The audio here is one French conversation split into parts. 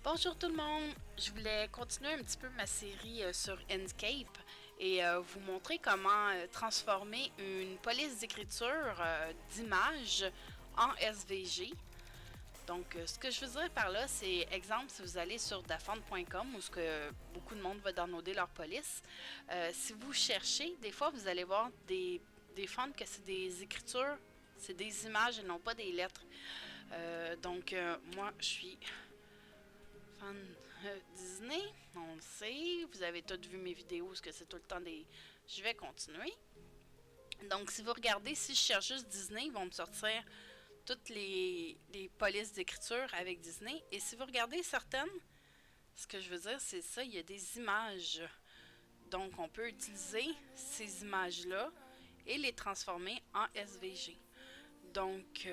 Bonjour tout le monde! Je voulais continuer un petit peu ma série sur Inkscape et vous montrer comment transformer une police d'écriture d'images en SVG. Donc, ce que je veux dire par là, c'est exemple, si vous allez sur dafont.com où ce que beaucoup de monde va downloader leur police, si vous cherchez, des fois vous allez voir des fonts que c'est des écritures, c'est des images et non pas des lettres. Moi, je suis fan Disney, on le sait. Vous avez toutes vu mes vidéos, parce que c'est tout le temps des... Je vais continuer. Donc, si vous regardez, si je cherche juste Disney, ils vont me sortir toutes les polices d'écriture avec Disney. Et si vous regardez certaines, ce que je veux dire, c'est ça, il y a des images. Donc, on peut utiliser ces images-là et les transformer en SVG. Donc,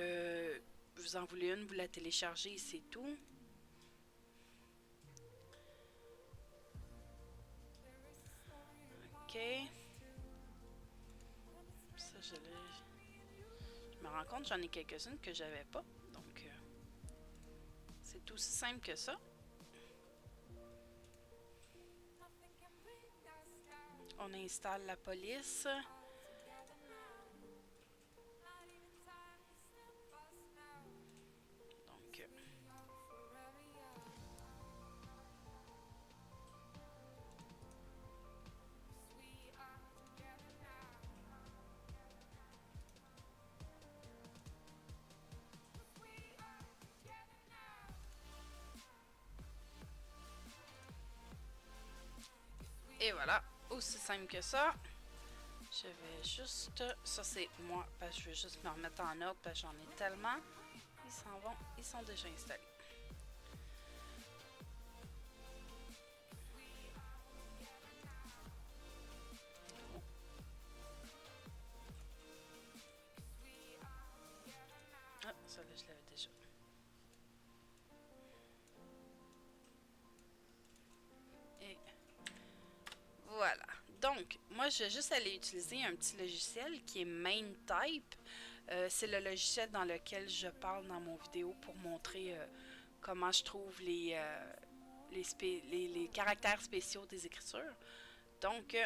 vous en voulez une, vous la téléchargez, c'est tout. Ok. Ça, je me rends compte, j'en ai quelques-unes que j'avais pas. Donc, c'est aussi simple que ça. On installe la police. Donc, et voilà, aussi simple que ça. Je vais juste... Ça, c'est moi, parce que je vais juste me remettre en ordre, parce que j'en ai tellement. Ils s'en vont, ils sont déjà installés. Ah, ça là, je l'avais déjà. Et voilà. Donc, moi, je vais juste aller utiliser un petit logiciel qui est MainType. C'est le logiciel dans lequel je parle dans mon vidéo pour montrer comment je trouve les caractères spéciaux des écritures. Donc,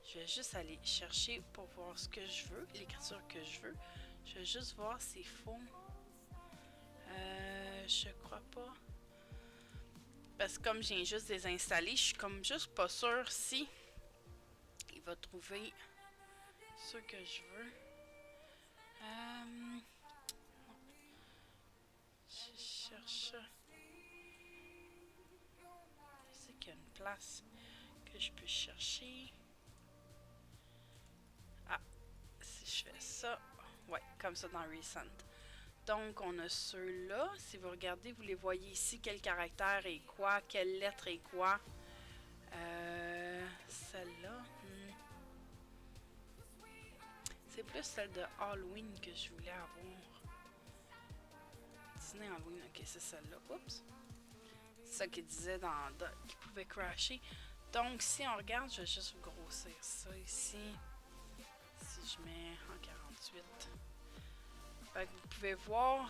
je vais juste aller chercher pour voir ce que je veux, l'écriture que je veux. Je vais juste voir si c'est faux. Je crois pas. Parce que comme j'ai juste désinstallé, je suis comme juste pas sûre si il va trouver ce que je veux. Je cherche. C'est qu'il y a une place que je peux chercher. Ah, si je fais ça, ouais, comme ça dans Recent. Donc, on a ceux-là. Si vous regardez, vous les voyez ici, quel caractère est quoi, quelle lettre est quoi. Celle-là. C'est plus celle de Halloween que je voulais avoir. Disney Halloween, ok, c'est celle-là. Oups. C'est ça qu'il disait qu'il pouvait crasher. Donc, si on regarde, je vais juste grossir ça ici. Si je mets en 48. Fait que vous pouvez voir,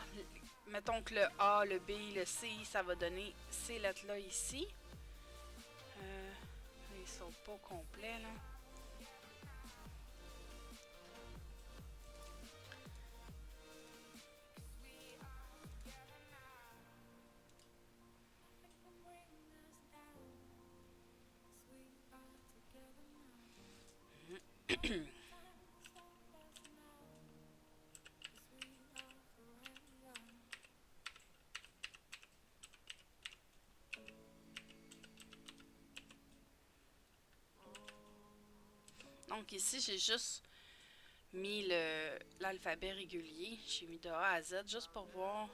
mettons que le A, le B, le C, ça va donner ces lettres-là ici. Ils sont pas complets, là. Donc ici, j'ai juste mis l'alphabet régulier. J'ai mis de A à Z juste pour voir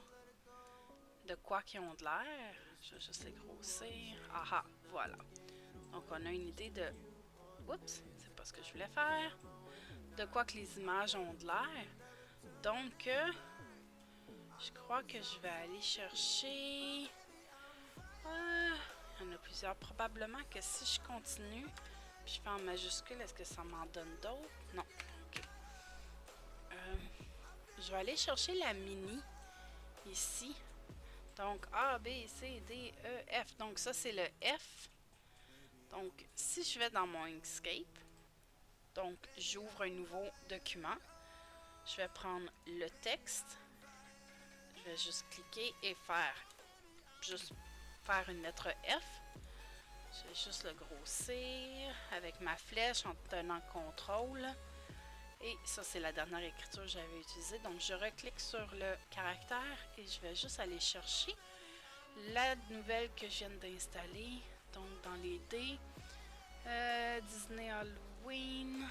de quoi qu'ils ont de l'air. Je vais juste les grossir. Ah, voilà. Donc on a une idée de... Oups, c'est pas ce que je voulais faire. De quoi que les images ont de l'air. Donc, je crois que je vais aller chercher... il y en a plusieurs. Probablement que si je continue, puis je fais en majuscule, est-ce que ça m'en donne d'autres? Non. Ok. Je vais aller chercher la mini ici. Donc A, B, C, D, E, F. Donc ça c'est le F. Donc si je vais dans mon Inkscape, donc j'ouvre un nouveau document. Je vais prendre le texte. Je vais juste cliquer et faire une lettre F. Je vais juste le grossir avec ma flèche en tenant contrôle. Et ça, c'est la dernière écriture que j'avais utilisée. Donc, je reclique sur le caractère et je vais juste aller chercher la nouvelle que je viens d'installer. Donc, dans les D, Disney Halloween.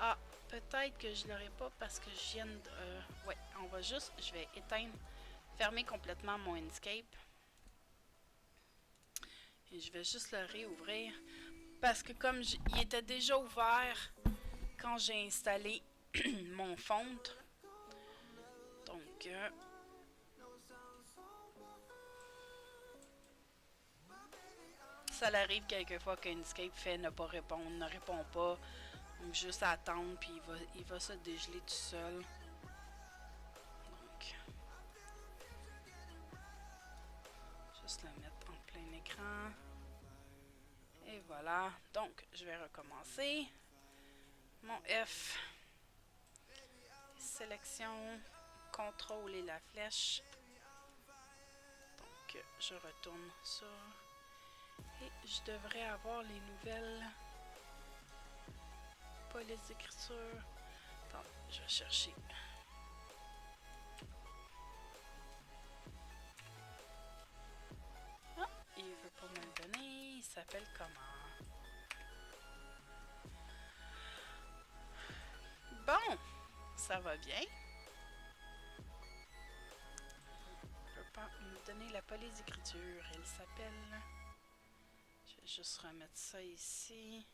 Ah, peut-être que je l'aurai pas parce que je viens de... ouais, je vais éteindre, fermer complètement mon Inkscape. Et je vais juste le réouvrir. Parce que comme il était déjà ouvert quand j'ai installé mon font. Donc, ça arrive quelquefois qu'Inkscape fait ne pas répondre, ne répond pas. Donc, juste attendre, puis il va se dégeler tout seul. Donc, juste le mettre en plein écran. Et voilà. Donc, je vais recommencer. Mon F. Sélection. Contrôle et la flèche. Donc, je retourne sur... Et je devrais avoir les nouvelles polices d'écriture. Attends, je vais chercher. Ah, il veut pas me le donner. Il s'appelle comment? Bon, ça va bien. Il veut pas me donner la police d'écriture. Elle s'appelle... Je vais juste remettre ça ici.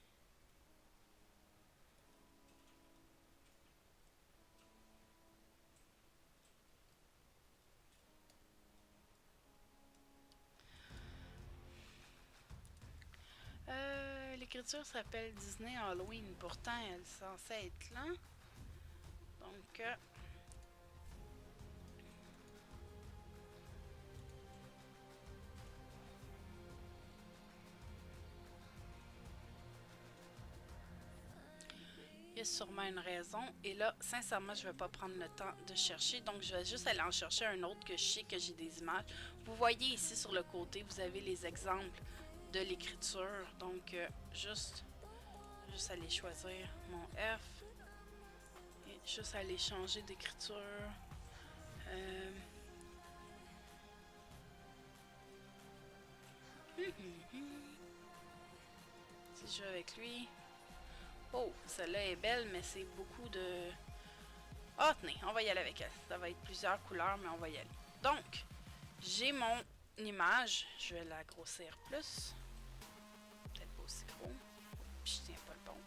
L'écriture s'appelle Disney Halloween. Pourtant, elle est censée être là. Donc, il y a sûrement une raison. Et là, sincèrement, je ne vais pas prendre le temps de chercher. Donc, je vais juste aller en chercher un autre que je sais que j'ai des images. Vous voyez ici sur le côté, vous avez les exemples de l'écriture. Donc, juste aller choisir mon F. Et juste aller changer d'écriture. Si je vais avec lui. Oh, celle-là est belle, mais c'est beaucoup de... Ah, tenez, on va y aller avec elle. Ça va être plusieurs couleurs, mais on va y aller. Donc, j'ai mon image. Je vais la grossir plus. Peut-être pas aussi gros. Puis je tiens pas le bon.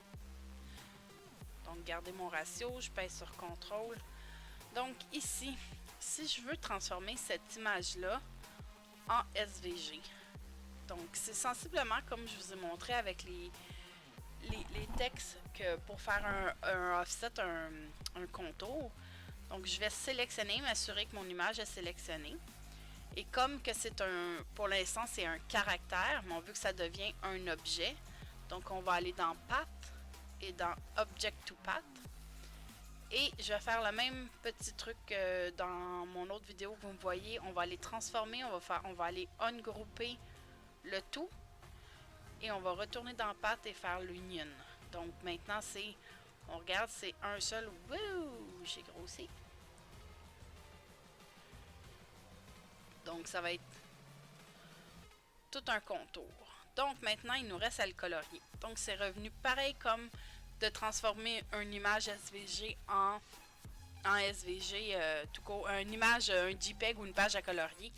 Donc, gardez mon ratio. Je pèse sur contrôle. Donc, ici, si je veux transformer cette image-là en SVG. Donc, c'est sensiblement comme je vous ai montré avec les textes que pour faire un offset, un contour. Donc, je vais sélectionner, m'assurer que mon image est sélectionnée. Et comme que c'est pour l'instant, c'est un caractère, mais on veut que ça devienne un objet. Donc, on va aller dans Path et dans Object to Path. Et je vais faire le même petit truc que dans mon autre vidéo que vous me voyez. On va les transformer, on va aller ungrouper le tout. Et on va retourner dans Path et faire l'union. Donc maintenant, on regarde, c'est un seul. Wouh! J'ai grossi. Donc ça va être tout un contour. Donc maintenant, il nous reste à le colorier. Donc c'est revenu pareil comme de transformer une image SVG en SVG, tout court, une image, un JPEG ou une page à colorier.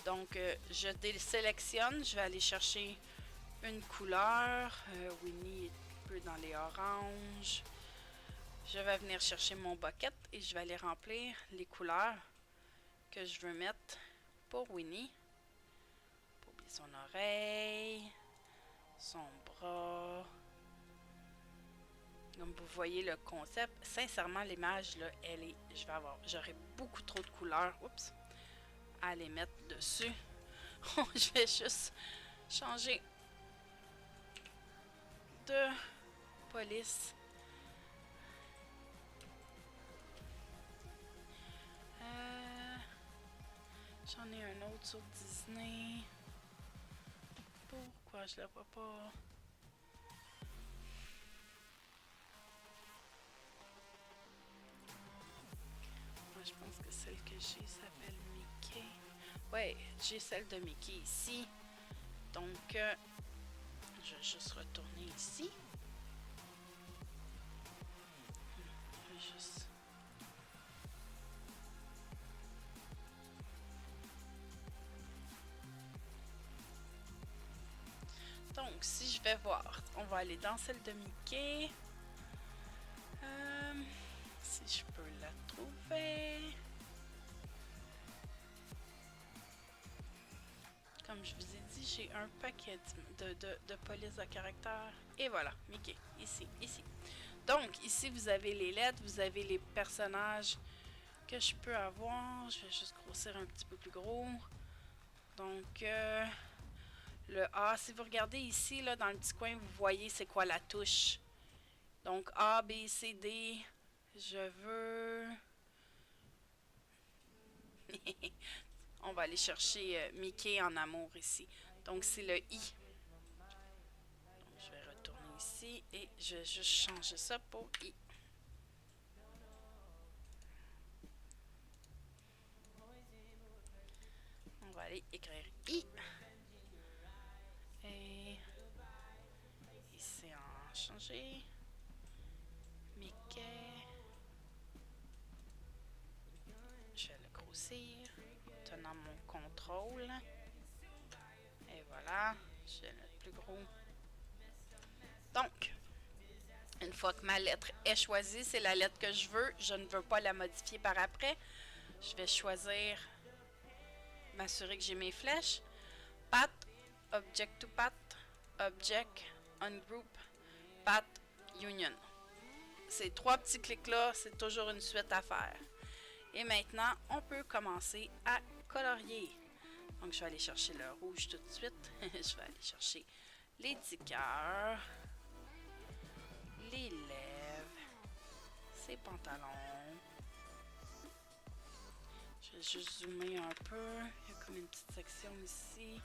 Donc je désélectionne, je vais aller chercher une couleur. Winnie est un peu dans les oranges. Je vais venir chercher mon bucket et je vais aller remplir les couleurs que je veux mettre pour Winnie. Pour oublier son oreille, son bras. Comme vous voyez le concept, sincèrement l'image là, elle est, j'aurais beaucoup trop de couleurs, oups, à les mettre dessus. Je vais juste changer de police. J'en ai un autre sur Disney. Pourquoi je le vois pas? Moi, je pense que celle que j'ai s'appelle Mickey. Ouais, j'ai celle de Mickey ici. Donc, je vais juste retourner ici. Je vais juste... Donc, si je vais voir, on va aller dans celle de Mickey. Si je peux la trouver. Comme je vous ai dit, j'ai un paquet de polices de caractère. Et voilà, Mickey, ici, ici. Donc, ici, vous avez les lettres, vous avez les personnages que je peux avoir. Je vais juste grossir un petit peu plus gros. Donc, le A, si vous regardez ici, là, dans le petit coin, vous voyez c'est quoi la touche. Donc, A, B, C, D. Je veux... On va aller chercher Mickey en amour ici. Donc, c'est le I. Donc, je vais retourner ici et je vais juste changer ça pour I. On va aller écrire I. Et ici, en changer. Mickey. Je vais le grossir en tenant mon contrôle. Et voilà, je vais le mettre plus gros. Donc, une fois que ma lettre est choisie, c'est la lettre que je veux. Je ne veux pas la modifier par après. Je vais choisir, m'assurer que j'ai mes flèches. Path, Object to Path, Object, Ungroup, Path, Union. Ces trois petits clics-là, c'est toujours une suite à faire. Et maintenant, on peut commencer à colorier. Donc, je vais aller chercher le rouge tout de suite. Je vais aller chercher les 10 cœurs, les lèvres, ses pantalons. Je vais juste zoomer un peu. Il y a comme une petite section ici.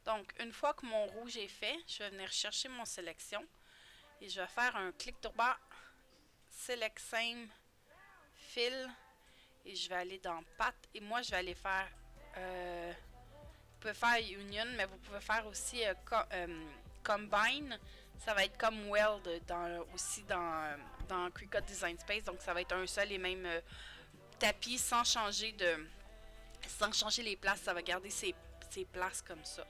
Donc, une fois que mon rouge est fait, je vais venir chercher mon sélection et je vais faire un clic droit, Select Same, Fill, et je vais aller dans Path et moi je vais aller faire, vous pouvez faire Union, mais vous pouvez faire aussi Combine, ça va être comme Weld aussi dans Cricut Design Space, donc ça va être un seul et même tapis sans changer les places, ça va garder ses places comme ça.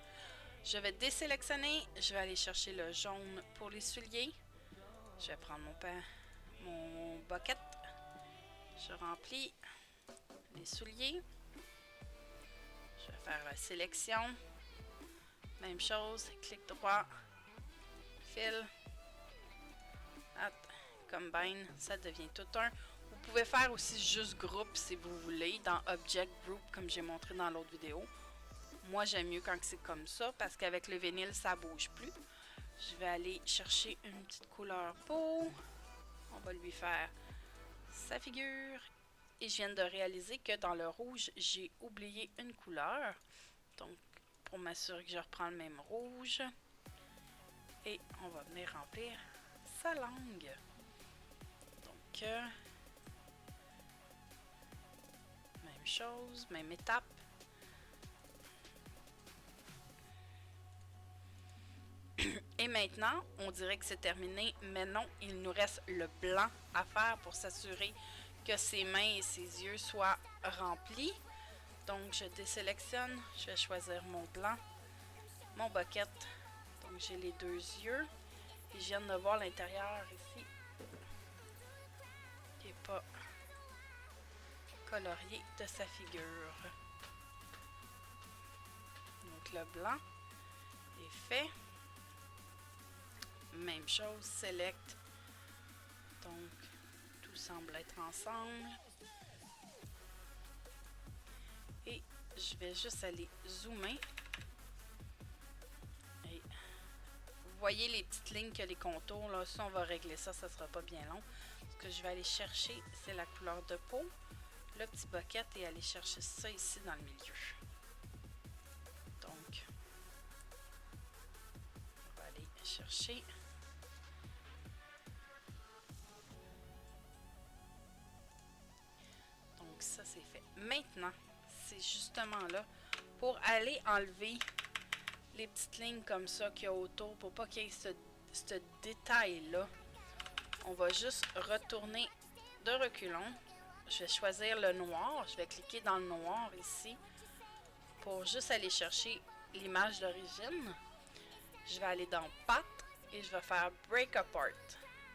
Je vais désélectionner, je vais aller chercher le jaune pour les souliers. Je vais prendre mon bucket. Je remplis les souliers. Je vais faire sélection. Même chose, clic droit, fill, combine, ça devient tout un. Vous pouvez faire aussi juste groupe si vous voulez, dans Object Group comme j'ai montré dans l'autre vidéo. Moi, j'aime mieux quand c'est comme ça parce qu'avec le vinyle, ça bouge plus. Je vais aller chercher une petite couleur peau. On va lui faire sa figure. Et je viens de réaliser que dans le rouge, j'ai oublié une couleur. Donc, pour m'assurer que je reprends le même rouge. Et on va venir remplir sa langue. Donc, même chose, même étape. Et maintenant, on dirait que c'est terminé, mais non, il nous reste le blanc à faire pour s'assurer que ses mains et ses yeux soient remplis. Donc, je désélectionne, je vais choisir mon blanc, mon bucket. Donc, j'ai les deux yeux. Et je viens de voir l'intérieur ici, qui n'est pas colorié de sa figure. Donc avec le blanc est fait. Même chose, select. Donc, tout semble être ensemble. Et je vais juste aller zoomer. Et vous voyez les petites lignes que les contours, là, ça on va régler ça, ça sera pas bien long. Ce que je vais aller chercher, c'est la couleur de peau, le petit bucket et aller chercher ça ici dans le milieu. Donc, on va aller chercher. Donc ça c'est fait. Maintenant, c'est justement là pour aller enlever les petites lignes comme ça qu'il y a autour pour pas qu'il y ait ce détail-là. On va juste retourner de reculons. Je vais choisir le noir. Je vais cliquer dans le noir ici pour juste aller chercher l'image d'origine. Je vais aller dans Path et je vais faire Break Apart.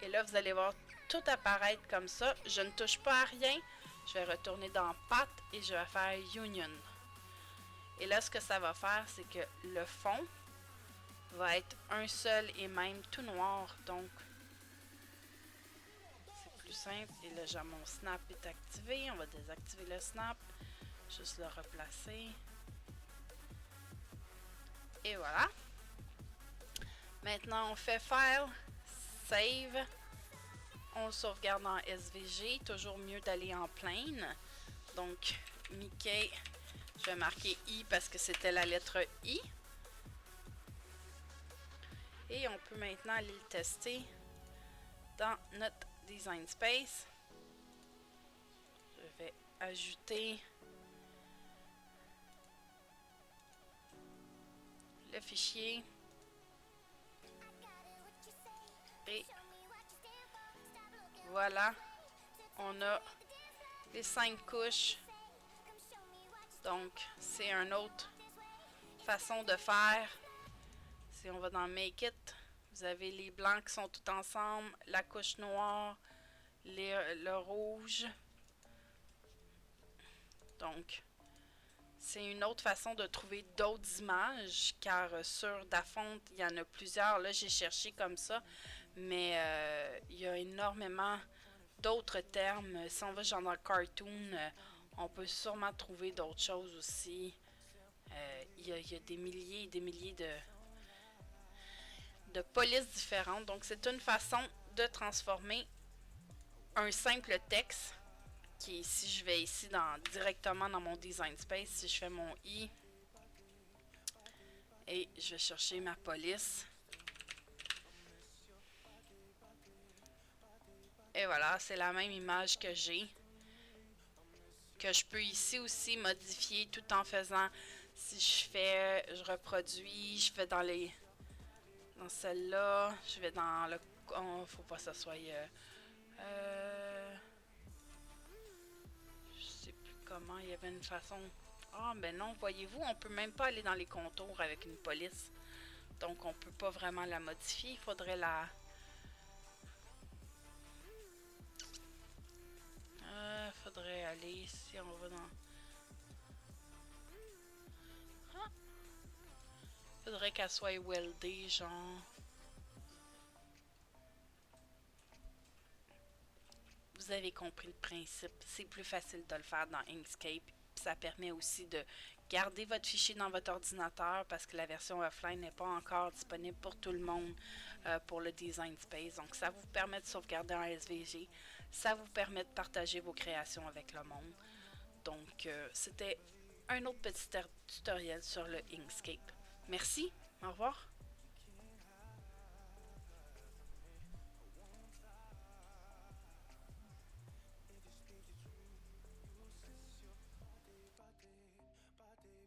Et là, vous allez voir tout apparaître comme ça. Je ne touche pas à rien. Je vais retourner dans Path et je vais faire Union. Et là, ce que ça va faire, c'est que le fond va être un seul et même tout noir. Donc, c'est plus simple. Et là, j'ai mon snap est activé. On va désactiver le snap. Juste le replacer. Et voilà. Maintenant, on fait File, Save. On sauvegarde en SVG. Toujours mieux d'aller en plane. Donc, Mickey, je vais marquer I parce que c'était la lettre I. Et on peut maintenant aller le tester dans notre Design Space. Je vais ajouter le fichier. Et voilà, on a les 5 couches. Donc, c'est une autre façon de faire. Si on va dans Make It, vous avez les blancs qui sont tout ensemble, la couche noire, le rouge. Donc, c'est une autre façon de trouver d'autres images, car sur Dafont, il y en a plusieurs. Là, j'ai cherché comme ça, mais il y a énormément d'autres termes. Si on va genre dans le cartoon, on peut sûrement trouver d'autres choses aussi. Il y a des milliers et des milliers de polices différentes. Donc, c'est une façon de transformer un simple texte qui est ici. Je vais ici directement dans mon Design Space. Si je fais mon I et je vais chercher ma police. Et voilà, c'est la même image que j'ai. Que je peux ici aussi modifier tout en faisant, si je reproduis, je fais dans celle-là, je vais dans le, faut pas que ça soit, je sais plus comment, il y avait une façon, ben non, voyez-vous, on peut même pas aller dans les contours avec une police, donc on peut pas vraiment la modifier, il faudrait faudrait aller, si on va dans... Faudrait qu'elle soit weldée, genre... Vous avez compris le principe. C'est plus facile de le faire dans Inkscape. Ça permet aussi de garder votre fichier dans votre ordinateur parce que la version offline n'est pas encore disponible pour tout le monde pour le Design Space. Donc, ça vous permet de sauvegarder en SVG. Ça vous permet de partager vos créations avec le monde. Donc, c'était un autre petit tutoriel sur le Inkscape. Merci, au revoir.